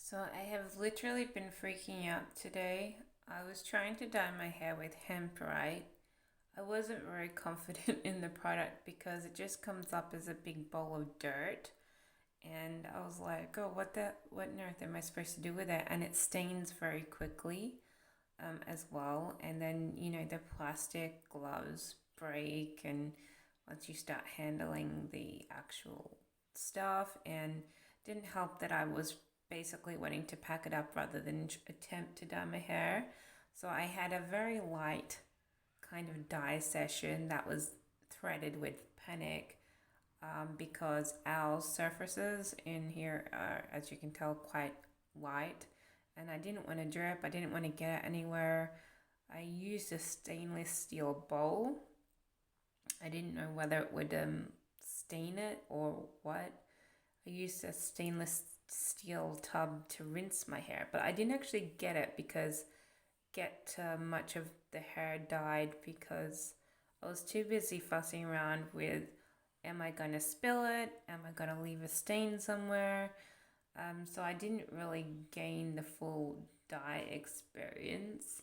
So I have literally been freaking out today. I was trying to dye my hair with hemp, right? I wasn't very confident in the product because it just comes up as a big bowl of dirt. And I was like, oh, what on earth am I supposed to do with it? And it stains very quickly, as well. And then, the plastic gloves break and once you start handling the actual stuff. And didn't help that I was basically wanting to pack it up rather than attempt to dye my hair. So I had a very light kind of dye session that was threaded with panic, because our surfaces in here are, as you can tell, quite white. And I didn't want to drip, I didn't want to get it anywhere. I used a stainless steel bowl. I didn't know whether it would stain it or what. I used a stainless steel tub to rinse my hair, but I didn't actually get much of the hair dyed because I was too busy fussing around with, am I going to spill it? Am I going to leave a stain somewhere? So I didn't really gain the full dye experience.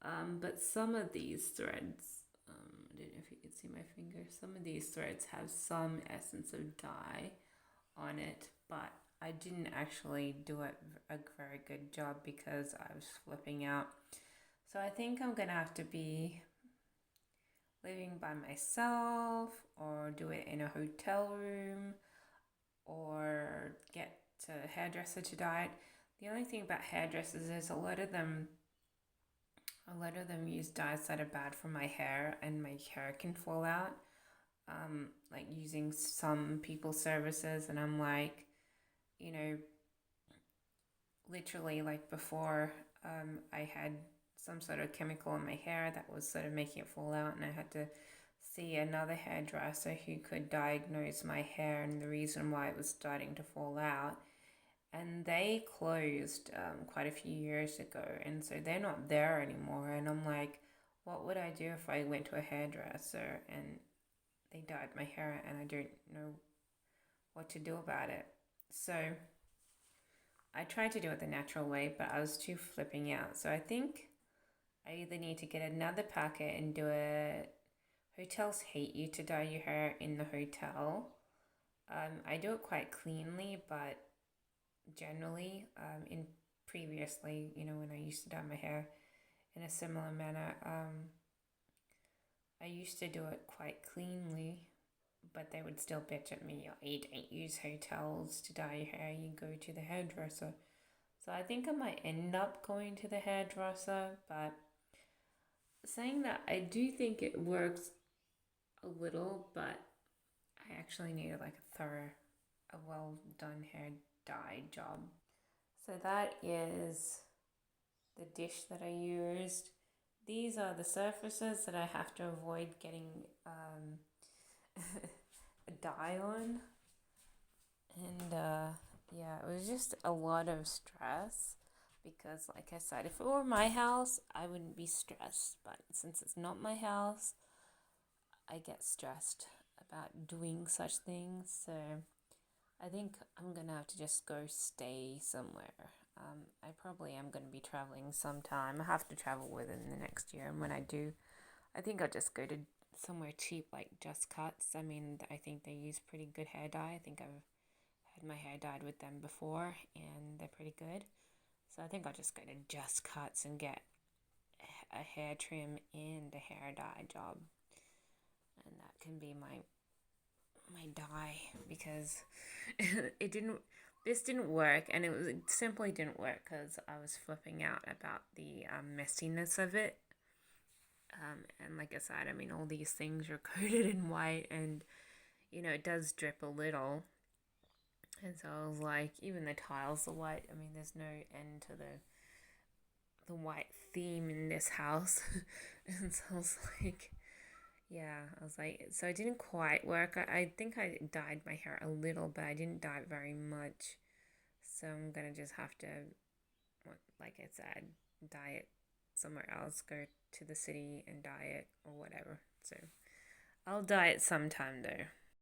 But some of these threads, I don't know if you can see my finger, some of these threads have some essence of dye on it, but I didn't actually do a very good job because I was flipping out. So I think I'm gonna have to be living by myself or do it in a hotel room or get a hairdresser to dye it. The only thing about hairdressers is a lot of them use dyes that are bad for my hair and my hair can fall out. Like using some people's services, and I'm like, you know, literally like before, I had some sort of chemical in my hair that was sort of making it fall out, and I had to see another hairdresser who could diagnose my hair and the reason why it was starting to fall out. And they closed quite a few years ago, and so they're not there anymore. And I'm like, what would I do if I went to a hairdresser and they dyed my hair and I don't know what to do about it? So I tried to do it the natural way, but I was too flipping out. So I think I either need to get another packet and do it. Hotels hate you to dye your hair in the hotel. I do it quite cleanly, but generally, in previously, when I used to dye my hair in a similar manner, I used to do it quite cleanly, but they would still bitch at me. Oh, you don't use hotels to dye your hair, you go to the hairdresser. So I think I might end up going to the hairdresser, but saying that, I do think it works a little, but I actually needed like a well done hair dye job. So that is the dish that I used. These are the surfaces that I have to avoid getting a dye on. And yeah, it was just a lot of stress because, like I said, if it were my house, I wouldn't be stressed. But since it's not my house, I get stressed about doing such things. So I think I'm gonna have to just go stay somewhere. I probably am gonna be traveling sometime. I have to travel within the next year, and when I do, I think I'll just go to somewhere cheap like Just Cuts. I mean, I think they use pretty good hair dye. I think I've had my hair dyed with them before, and they're pretty good. So I think I'll just go to Just Cuts and get a hair trim and a hair dye job, and that can be my dye because it didn't this didn't work, and it simply didn't work because I was flipping out about the messiness of it. And like I said, I mean, all these things are coated in white, and it does drip a little. And so I was like, even the tiles are white. I mean, there's no end to the white theme in this house. And so I was like, yeah, I was like, so it didn't quite work. I think I dyed my hair a little, but I didn't dye it very much. So I'm gonna just have to, like I said, dye it somewhere else, go to the city and dye it or whatever. So I'll dye it sometime though.